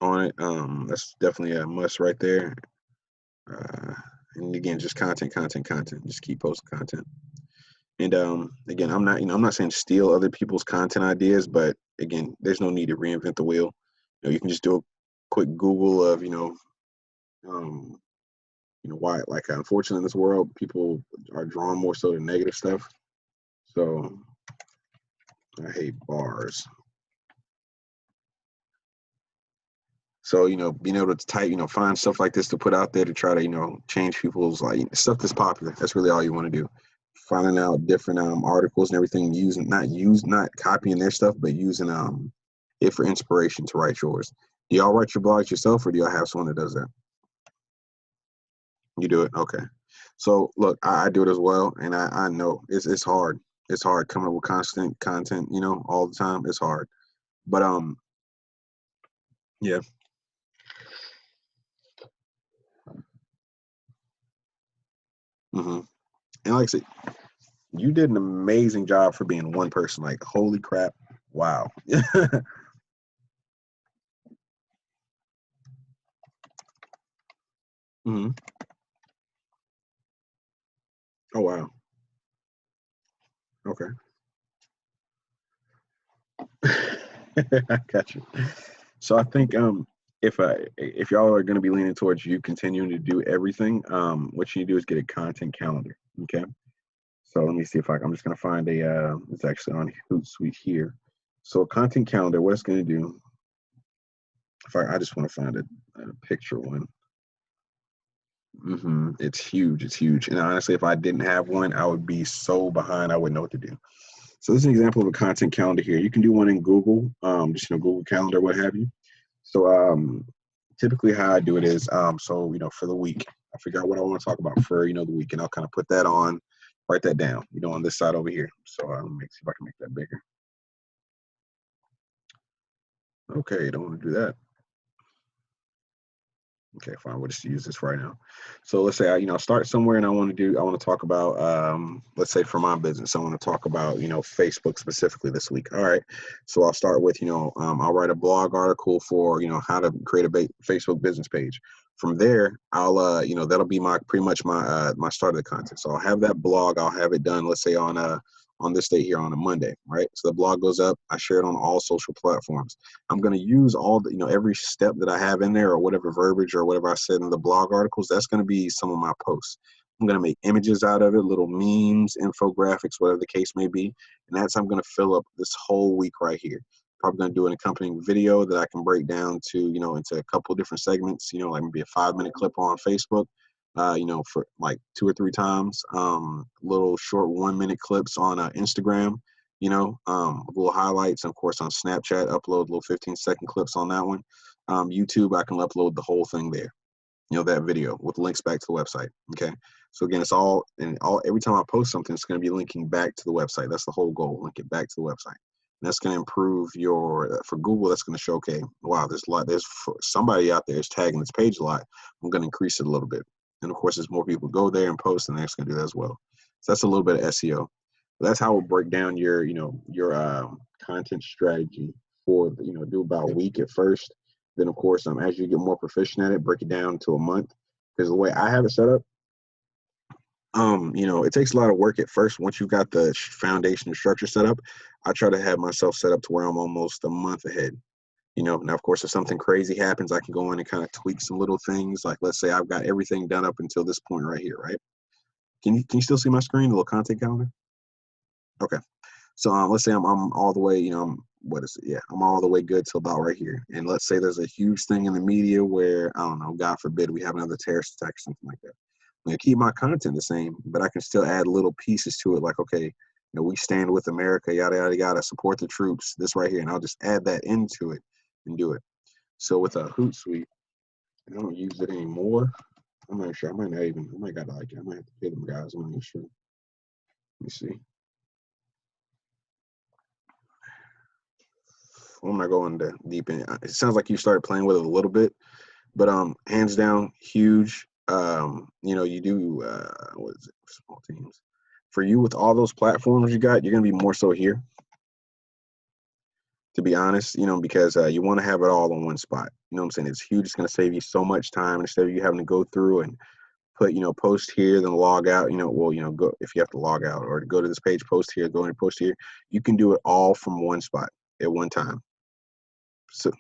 on it. That's definitely a must right there. Uh, and again, just content. Just keep posting content. And again, I'm not, you know, I'm not saying steal other people's content ideas, but again, there's no need to reinvent the wheel. You know, you can just do a quick Google of, you know, why, like, unfortunately in this world, people are drawn more so to negative stuff. So I hate bars. So, you know, being able to type, you know, find stuff like this to put out there to try to, you know, change people's, like, stuff that's popular. That's really all you want to do. Finding out different articles and everything, not copying their stuff, but using it for inspiration to write yours. Do y'all write your blogs yourself, or do y'all have someone that does that? You do it? Okay. So look, I do it as well, and I know it's hard. It's hard coming up with constant content, you know, all the time. It's hard. But yeah. hmm And like I said, you did an amazing job for being one person. Like, holy crap. Wow. hmm Oh wow. Okay. I got you. So I think if y'all are gonna be leaning towards you continuing to do everything, what you need to do is get a content calendar. Okay. So let me see if I'm just gonna find it's actually on Hootsuite here. So a content calendar, what it's gonna do, if I just want to find a picture one. It's huge. It's huge. And honestly, if I didn't have one, I would be so behind. I wouldn't know what to do. So this is an example of a content calendar here. You can do one in Google, just, you know, Google Calendar, what have you. So typically how I do it is, so, you know, for the week, I figure out what I want to talk about for, you know, the week, and I'll kind of put that on, write that down, you know, on this side over here. So let me see if I can make that bigger. Okay, don't want to do that. Okay, fine. We'll just use this right now. So let's say I start somewhere, and I want to talk about, let's say for my business, I want to talk about, you know, Facebook specifically this week. All right. So I'll start with, you know, I'll write a blog article for, you know, how to create a Facebook business page. From there, I'll, you know, that'll be pretty much my start of the content. So I'll have that blog. I'll have it done, let's say on this date here on a Monday, right? So the blog goes up. I share it on all social platforms. I'm going to use all the, you know, every step that I have in there, or whatever verbiage or whatever I said in the blog articles. That's going to be some of my posts. I'm going to make images out of it, little memes, infographics, whatever the case may be. And that's, I'm going to fill up this whole week right here. Probably going to do an accompanying video that I can break down to, into a couple of different segments, like maybe a 5-minute clip on Facebook, for like 2 or 3 times, little short 1-minute clips on Instagram, little highlights, and of course on Snapchat, upload little 15-second clips on that one. YouTube, I can upload the whole thing there, that video with links back to the website. Okay. So again, it's every time I post something, it's going to be linking back to the website. That's the whole goal, link it back to the website. And that's going to improve for Google, that's going to show, okay, wow, there's somebody out there is tagging this page a lot. I'm going to increase it a little bit. And of course, as more people go there and post, and they're going to do that as well. So that's a little bit of SEO. But that's how we'll break down your content strategy for, do about a week at first. Then, of course, as you get more proficient at it, break it down to a month. Because the way I have it set up, it takes a lot of work at first. Once you've got the foundation and structure set up, I try to have myself set up to where I'm almost a month ahead. Now, of course, if something crazy happens, I can go in and kind of tweak some little things. Like, let's say I've got everything done up until this point right here, right? Can you still see my screen, the little content calendar? Okay. So let's say I'm all the way, I'm all the way good till about right here. And let's say there's a huge thing in the media where, I don't know, God forbid, we have another terrorist attack or something like that. I'm going to keep my content the same, but I can still add little pieces to it. Like, okay, we stand with America, yada, yada, yada, support the troops, this right here. And I'll just add that into it and do it. So with a Hootsuite, I don't use it anymore. I'm not sure. I might have to pay them guys. I'm not sure. Let me see. I'm not going deep in. It sounds like you started playing with it a little bit, but hands down, huge. You do what is it? Small teams. For you, with all those platforms you got, you're gonna be more so here. To be honest, because you want to have it all in one spot. You know what I'm saying? It's huge. It's gonna save you so much time instead of you having to go through and put, post here, then log out. Go if you have to log out or to go to this page, post here, go and post here. You can do it all from one spot at one time. So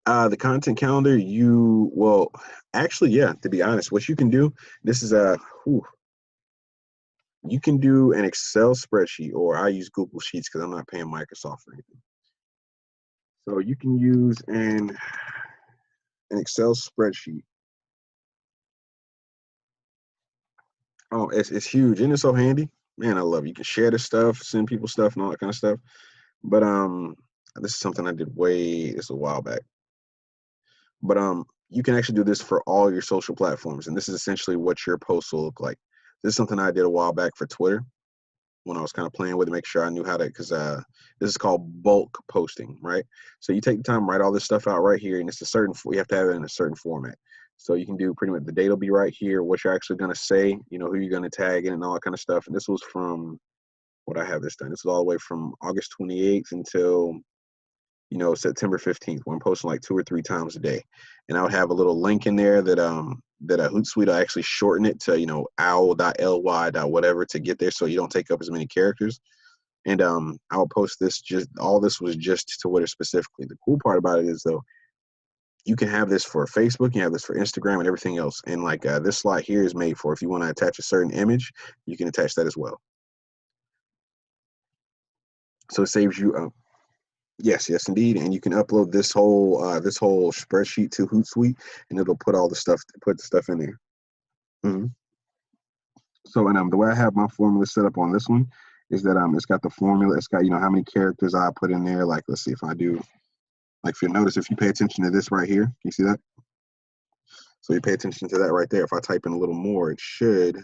the content calendar, actually, yeah, to be honest, what you can do, this is you can do an Excel spreadsheet, or I use Google Sheets because I'm not paying Microsoft for anything. So you can use an Excel spreadsheet. Oh, it's huge. Isn't it so handy? Man, I love it. You can share this stuff, send people stuff and all that kind of stuff. But this is something I did a while back. But you can actually do this for all your social platforms, and this is essentially what your posts will look like. This is something I did a while back for Twitter when I was kind of playing with it, make sure I knew how to, because this is called bulk posting, right? So you take the time, write all this stuff out right here, and it's you have to have it in a certain format. So you can do pretty much, the date will be right here, what you're actually going to say, who you're going to tag in and all that kind of stuff. And this was from, what I have this done, this is all the way from August 28th until September 15th, when I'm posting like 2 or 3 times a day. And I would have a little link in there that a Hootsuite, I actually shorten it to, owl.ly. whatever to get there, so you don't take up as many characters. And I will post this, all this was just to Twitter specifically. The cool part about it is, though, you can have this for Facebook, you can have this for Instagram and everything else. And like this slide here is made for, if you want to attach a certain image, you can attach that as well. So it saves you yes, indeed. And you can upload this whole spreadsheet to Hootsuite, and it'll put the stuff in there. Mm-hmm. So, and the way I have my formula set up on this one is that it's got the formula. It's got how many characters I put in there. Like, let's see if I do. Like, if you notice, if you pay attention to this right here, can you see that? So you pay attention to that right there. If I type in a little more, it should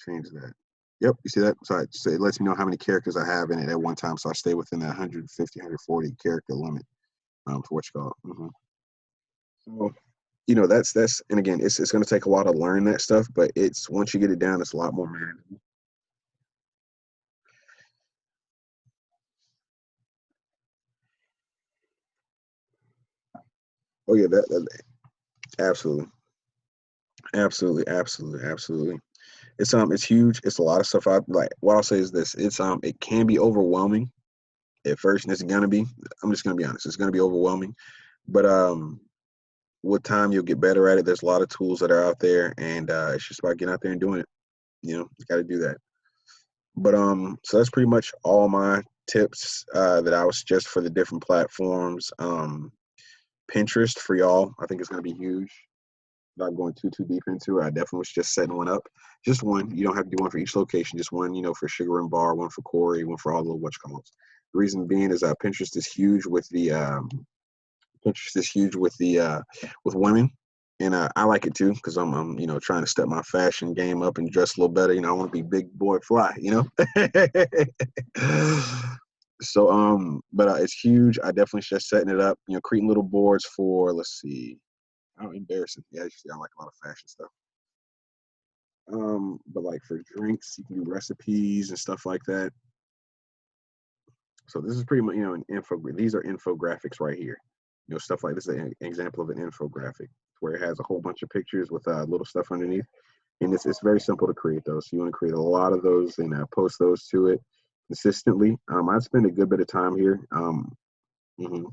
change that. Yep, you see that? So it lets me know how many characters I have in it at one time. So I stay within that 150, 140 character limit for what you call it. Mm-hmm. So, that's, and again, it's going to take a while to learn that stuff, but once you get it down, it's a lot more manageable. Oh yeah, that absolutely. It's huge. It's a lot of stuff. What I'll say is this: it can be overwhelming at first, and it's gonna be. I'm just gonna be honest. It's gonna be overwhelming, but with time, you'll get better at it. There's a lot of tools that are out there, and it's just about getting out there and doing it. You got to do that. But so that's pretty much all my tips that I would suggest for the different platforms. Pinterest for y'all, I think it's going to be huge. Not going too deep into it. I definitely was just setting one up. Just one. You don't have to do one for each location. Just one, for Sugar and Bar, one for Corey, one for all the little whatchamacalls. The reason being is Pinterest is huge with the with women, and I like it too because I'm trying to step my fashion game up and dress a little better. I want to be big boy fly. So but it's huge. I definitely just setting it up. Creating little boards for, let's see. I don't embarrass it. Yeah, actually, I like a lot of fashion stuff. But like for drinks, you can do recipes and stuff like that. So this is pretty much, an info. These are infographics right here. Stuff like this is an example of an infographic where it has a whole bunch of pictures with little stuff underneath. And it's very simple to create those. So you want to create a lot of those and post those to it consistently. I'd spend a good bit of time here. You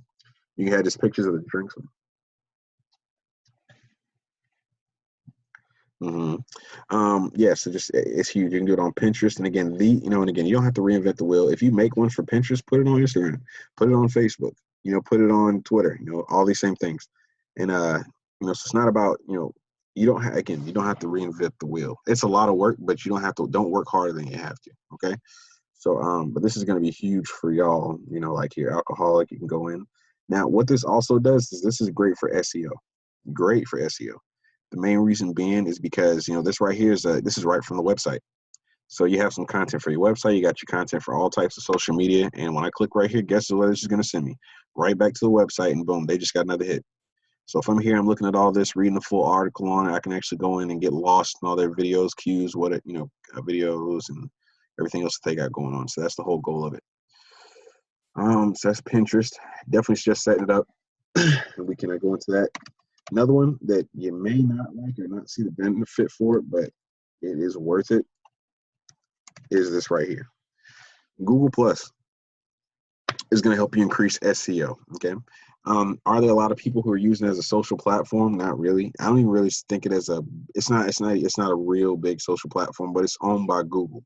can have just pictures of the drinks. Yeah, so just it's huge. You can do it on Pinterest, and again, you don't have to reinvent the wheel. If you make one for Pinterest, put it on Instagram, put it on Facebook, put it on Twitter, all these same things. And so it's not about, you don't have to reinvent the wheel. It's a lot of work, but you don't work harder than you have to. Okay. So but this is going to be huge for y'all, like your alcoholic, you can go in. Now, what this also does is this is great for SEO. Great for SEO. The main reason being is because, this right here this is right from the website. So you have some content for your website. You got your content for all types of social media. And when I click right here, guess what this is going to send me? Right back to the website, and boom, they just got another hit. So if I'm here, I'm looking at all this, reading the full article on it, I can actually go in and get lost in all their videos, cues, videos and everything else that they got going on. So that's the whole goal of it. So that's Pinterest. Definitely just setting it up. And we can go into that. Another one that you may not like or not see the benefit for it, but it is worth it, is this right here. Google Plus is going to help you increase SEO. Okay. Are there a lot of people who are using it as a social platform? Not really. I don't even really think it as it's not a real big social platform, but it's owned by Google.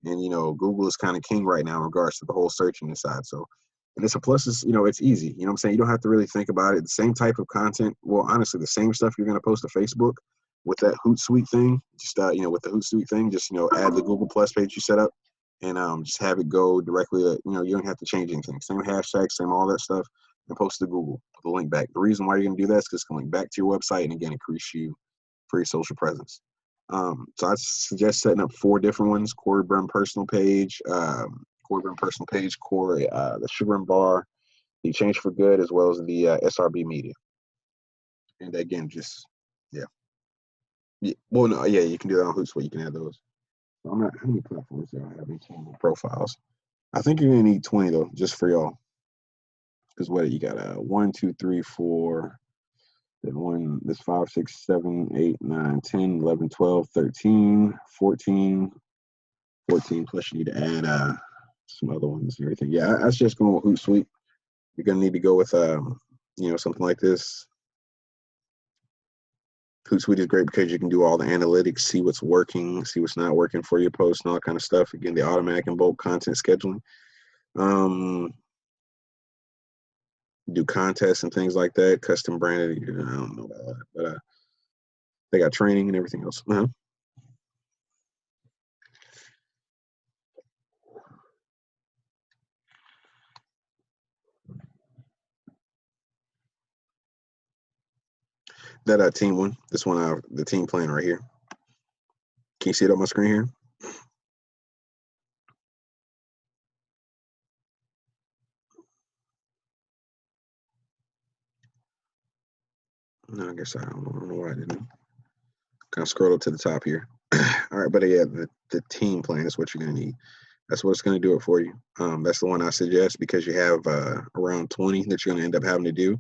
And, Google is kind of king right now in regards to the whole searching side. So, and it's a plus, it's easy. You know what I'm saying? You don't have to really think about it. The same type of content. Well, honestly, the same stuff you're going to post to Facebook with that Hootsuite thing, just, with the Hootsuite thing, just, add the Google Plus page you set up and just have it go directly to, you don't have to change anything. Same hashtag, same all that stuff, and post to Google with the link back. The reason why you're going to do that is because it's going to link back to your website and, again, increase you for your social presence. So I suggest setting up 4 different ones: Corey Byrne personal page, Corey, the Sugar and Bar, the Change for Good, as well as the SRB Media. And again, just well, no, yeah, you can do that on Hootsuite. You can add those. So I'm not. How many platforms do I have in profiles? I think you're gonna need 20 though, just for y'all. Because what you got? 1, 2, 3, 4. Then this 5, 6, 7, 8, 9, 10, 11, 12, 13, 14. 14 plus you need to add some other ones and everything. Yeah, I was just going with Hootsuite. You're gonna need to go with something like this. Hootsuite is great because you can do all the analytics, see what's working, see what's not working for your post, and all that kind of stuff. Again, the automatic and bulk content scheduling. Do contests and things like that, custom branded. I don't know about that, but they got training and everything else. That team one, this one, the team plan right here. Can you see it on my screen here? No, I guess I don't know why I didn't. Kind of scroll up to the top here. All right, but yeah, the team plan is what you're gonna need. That's what's gonna do it for you. That's the one I suggest because you have around 20 that you're gonna end up having to do.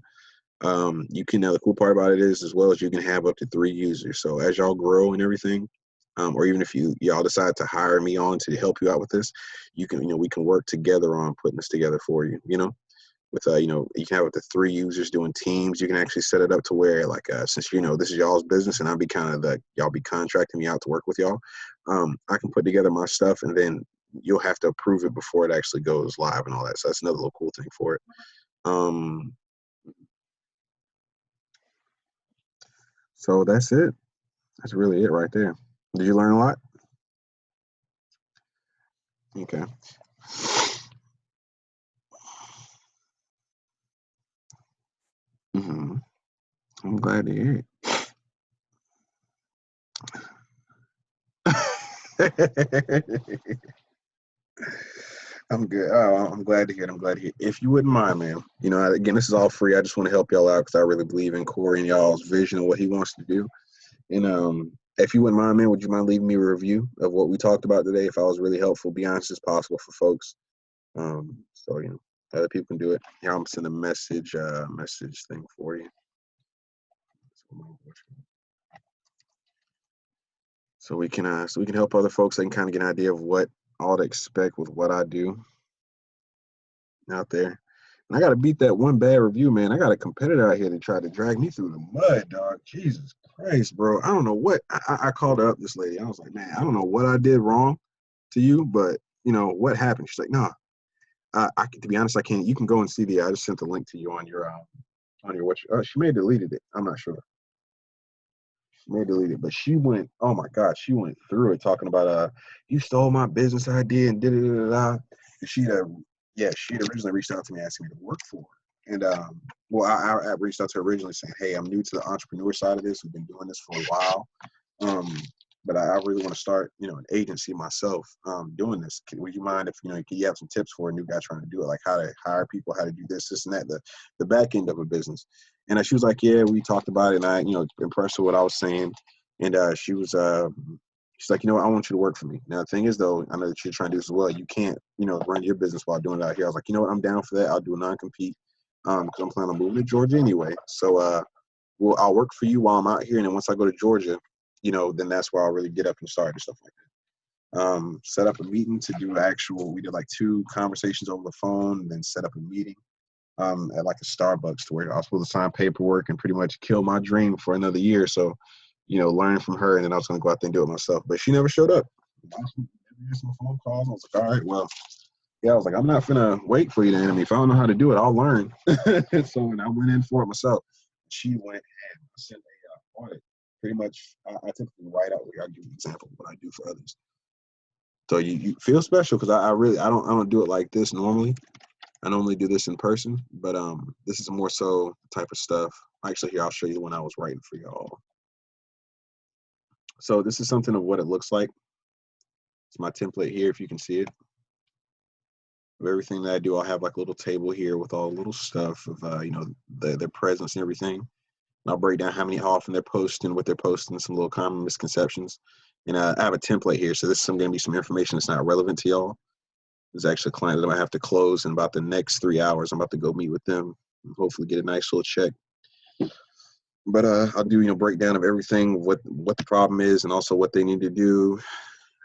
You can the cool part about it is, as well as you can have up to 3 users. So as y'all grow and everything, or even if y'all decide to hire me on to help you out with this, you can we can work together on putting this together for you. with you know, you can have up to 3 users doing teams. You can actually set it up to where like since you know this is y'all's business and I'll be kind of the y'all be contracting me out to work with y'all, I can put together my stuff and then you'll have to approve it before it actually goes live and all that. So that's another little cool thing for it. So that's it. That's really it right there. Did you learn a lot? Okay. I'm glad to hear it. I'm good. Oh, I'm glad to hear it. I'm glad to hear it. If you wouldn't mind, man, you know, again, this is all free. I just want to help y'all out because I really believe in Corey and y'all's vision of what he wants to do. And if you wouldn't mind, man, would you mind leaving me a review of what we talked about today? If I was really helpful, be honest as possible for folks. So you know, other people can do it. Here, I'm sending a message thing for you. So we can help other folks. They can kind of get an idea of what all to expect with what I do out there. And I got to beat that one bad review, man. I got a competitor out here that tried to drag me through the mud, dog. Jesus Christ, bro. I don't know what I called her up, this lady. I was like, man, I don't know what I did wrong to you, but you know what happened. She's like, nah. To be honest, I can't. You can go and see I just sent the link to you on your what. She may have deleted it. I'm not sure. She may have deleted it, but she went. Oh my God, she went through it talking about you stole my business idea and da. And she'd originally reached out to me asking me to work for her. And well, I reached out to her originally saying, hey, I'm new to the entrepreneur side of this. We've been doing this for a while. But I really want to start, you know, an agency myself doing this. Would you mind if, you know, you have some tips for a new guy trying to do it, like how to hire people, how to do this and that, the back end of a business? And she was like, yeah, we talked about it. And I, you know, impressed with what I was saying. And she's like, you know what, I want you to work for me. Now, the thing is, though, I know that you're trying to do this as well. You can't, you know, run your business while doing it out here. I was like, you know what, I'm down for that. I'll do a non-compete because I'm planning on moving to Georgia anyway. So, I'll work for you while I'm out here. And then once I go to Georgia, you know, then that's where I'll really get up and start and stuff like that. Set up a meeting to do we did like 2 conversations over the phone, and then set up a meeting at like a Starbucks to where I was supposed to sign paperwork and pretty much kill my dream for another year. So, you know, learn from her, and then I was going to go out there and do it myself. But she never showed up. Some phone calls. I was like, all right, well, yeah, I was like, I'm not going to wait for you to enemy. If I don't know how to do it, I'll learn. So when I went in for it myself, she went and sent a audit. Pretty much, I typically write out. I'll give you an example of what I do for others. So you feel special because I don't do it like this normally. I normally do this in person, but this is more so type of stuff. Actually, here I'll show you the one I was writing for y'all. So this is something of what it looks like. It's my template here, if you can see it. Of everything that I do, I'll have like a little table here with all the little stuff of you know, their presence and everything. And I'll break down how often they're posting, what they're posting, some little common misconceptions. And I have a template here, so this is going to be some information that's not relevant to y'all. There's actually a client that I have to close in about the next 3 hours. I'm about to go meet with them and hopefully get a nice little check. But I'll do, you know, breakdown of everything, what the problem is, and also what they need to do.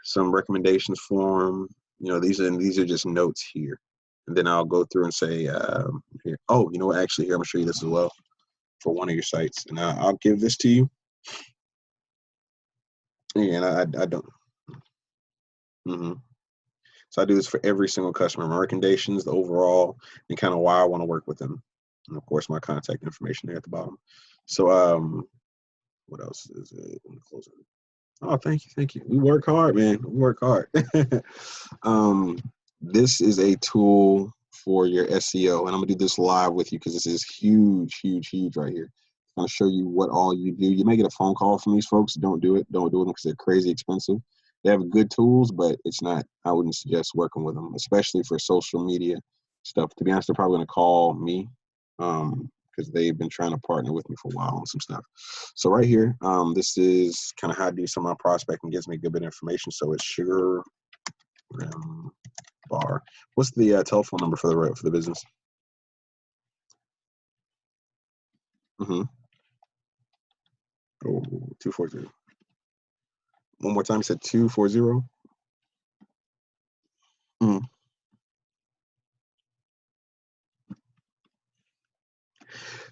Some recommendations for them. You know, these are just notes here, and then I'll go through and say, here. Oh, you know what? Actually, here I'm gonna show you this as well for one of your sites, and I'll give this to you. And I don't. So I do this for every single customer. My recommendations, the overall, and kind of why I want to work with them, and of course my contact information there at the bottom. So what else is it? Let me close it. Oh, thank you. We work hard, man. We work hard. This is a tool for your SEO, and I'm gonna do this live with you because this is huge right here. I'm gonna show you what all you do. You may get a phone call from these folks. Don't do it because they're crazy expensive. They have good tools, but it's not. I wouldn't suggest working with them, especially for social media stuff. To be honest, they're probably gonna call me. Because they've been trying to partner with me for a while on some stuff. So right here, this is kind of how I do some of my prospecting, gives me a good bit of information. So it's Sugar Bar. What's the telephone number for the business? Oh, 240. One more time, you said 240?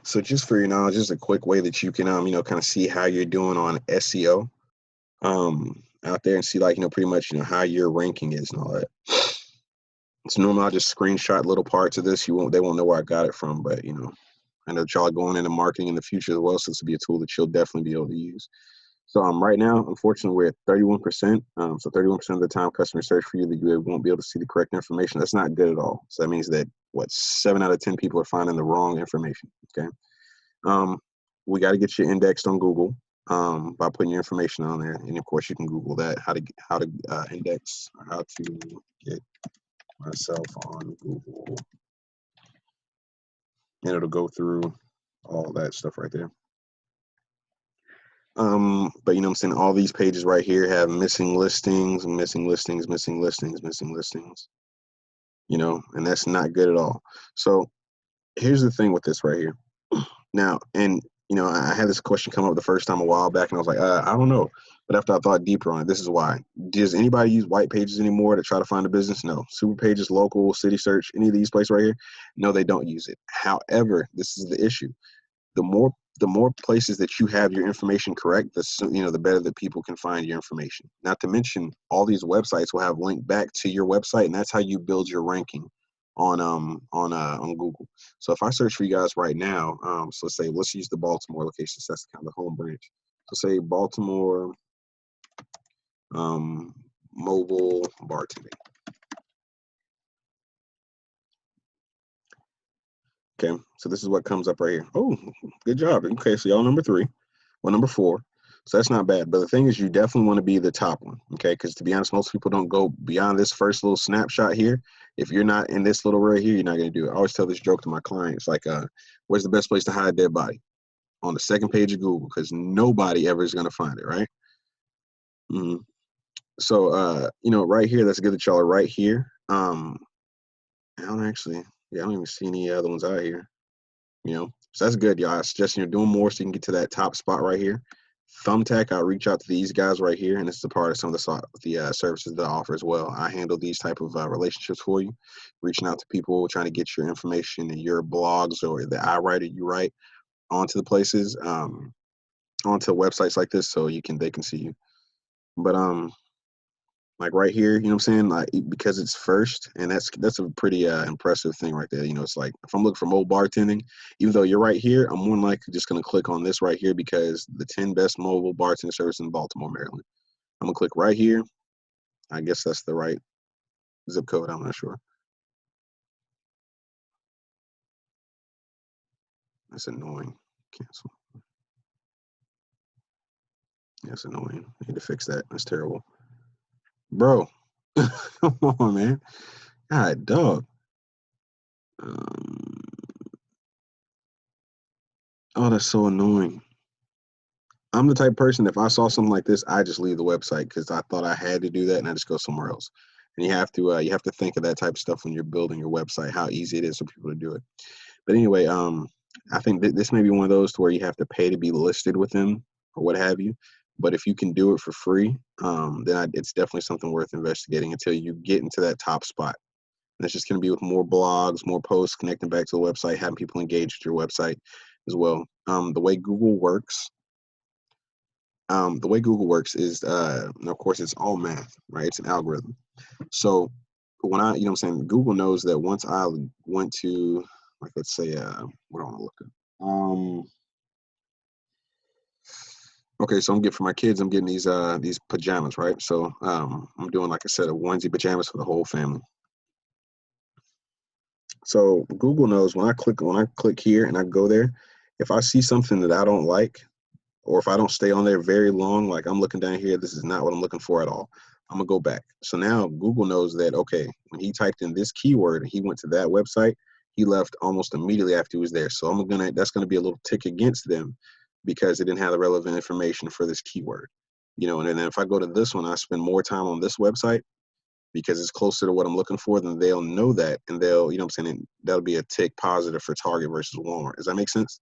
So just for your knowledge, just a quick way that you can kind of see how you're doing on SEO out there and see like pretty much how your ranking is and all that. So normally I'll just screenshot little parts of this. They won't know where I got it from, but I know y'all going into marketing in the future as well, so this will be a tool that you'll definitely be able to use. So right now, unfortunately, we're at 31%. So 31% of the time customers search for you that you won't be able to see the correct information. That's not good at all. So that means that 7 out of 10 people are finding the wrong information. Okay. We got to get you indexed on Google by putting your information on there, and of course you can Google that how to index or how to get myself on Google, and it'll go through all that stuff right there. But what I'm saying, all these pages right here have missing listings, and that's not good at all. So here's the thing with this right here. Now, and I had this question come up the first time a while back, and I was like, I don't know. But after I thought deeper on it, this is why. Does anybody use white pages anymore to try to find a business? No. Super pages, local, city search, any of these places right here? No, they don't use it. However, this is the issue. The more places that you have your information correct, the better that people can find your information. Not to mention, all these websites will have linked back to your website, and that's how you build your ranking on Google. So if I search for you guys right now, so let's use the Baltimore location. So that's kind of the home branch. So say Baltimore mobile bartending. Okay, so this is what comes up right here. Oh, good job. Okay, so y'all number 3. Well, number 4. So that's not bad. But the thing is, you definitely want to be the top one, okay? Because to be honest, most people don't go beyond this first little snapshot here. If you're not in this little right here, you're not going to do it. I always tell this joke to my clients, like, where's the best place to hide a dead body? On the second page of Google, because nobody ever is going to find it, right? Mm-hmm. So, right here, that's good that y'all are right here. I don't even see any other ones out here. So that's good, y'all. I suggest you're doing more so you can get to that top spot right here. Thumbtack, I'll reach out to these guys right here, and this is a part of some of the services that I offer as well. I handle these type of relationships for you, reaching out to people, trying to get your information and your blogs or the I write or you write onto the places, onto websites like this, so they can see you. But like right here, what I'm saying? Like, because it's first, and that's a pretty impressive thing right there. It's like if I'm looking for mobile bartending, even though you're right here, I'm more than likely just gonna click on this right here because the 10 best mobile bartending services in Baltimore, Maryland. I'm gonna click right here. I guess that's the right zip code. I'm not sure. That's annoying. Cancel. That's annoying. I need to fix that. That's terrible, bro. Come on, man. God, dog. Oh, that's so annoying. I'm the type of person, if I saw something like this, I just leave the website because I thought I had to do that, and I just go somewhere else. And you have to think of that type of stuff when you're building your website, how easy it is for people to do it. But anyway, I think this may be one of those to where you have to pay to be listed with them or what have you. But if you can do it for free, then it's definitely something worth investigating until you get into that top spot. And it's just going to be with more blogs, more posts, connecting back to the website, having people engage with your website as well. The way Google works is, of course, it's all math, right? It's an algorithm. So when I'm saying, Google knows that once I went to, like, let's say, what do I want to look at? Okay, so for my kids, I'm getting these pajamas, right? So I'm doing like a set of onesie pajamas for the whole family. So Google knows when I click here and I go there, if I see something that I don't like, or if I don't stay on there very long, like I'm looking down here, this is not what I'm looking for at all. I'm gonna go back. So now Google knows that, okay, when he typed in this keyword, he went to that website, he left almost immediately after he was there. So that's gonna be a little tick against them because they didn't have the relevant information for this keyword. And then if I go to this one, I spend more time on this website because it's closer to what I'm looking for, then they'll know that, and they'll, what I'm saying, that'll be a tick positive for Target versus Walmart. Does that make sense?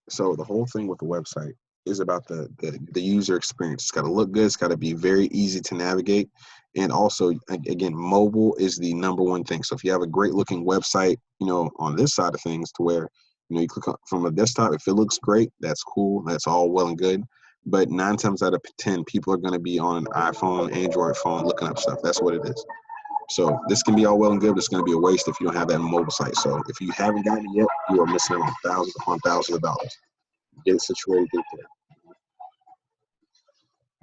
So the whole thing with the website is about the user experience. It's got to look good. It's got to be very easy to navigate. And also, again, mobile is the #1 thing. So if you have a great looking website, on this side of things, to where, you click on, from a desktop, if it looks great, that's cool. That's all well and good. But 9 times out of 10, people are going to be on an iPhone, Android phone, looking up stuff. That's what it is. So this can be all well and good, but it's going to be a waste if you don't have that mobile site. So if you haven't gotten it yet, you are missing out on thousands upon thousands of dollars. Get it situated, get it there.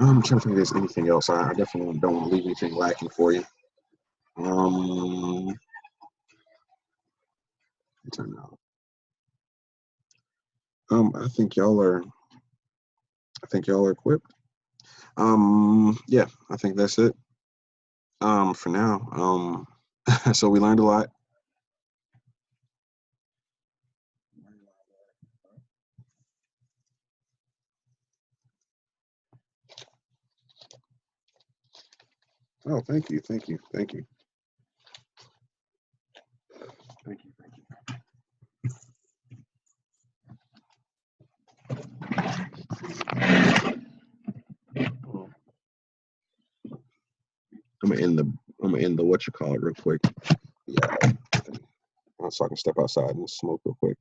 I'm trying to think if there's anything else. I definitely don't want to leave anything lacking for you. Turn out. I think y'all are equipped. Yeah, I think that's it. For now. So we learned a lot. Oh, thank you. Thank you. Thank you. Thank you. Thank you. I'm gonna end the what you call it real quick. Yeah. So I can step outside and smoke real quick.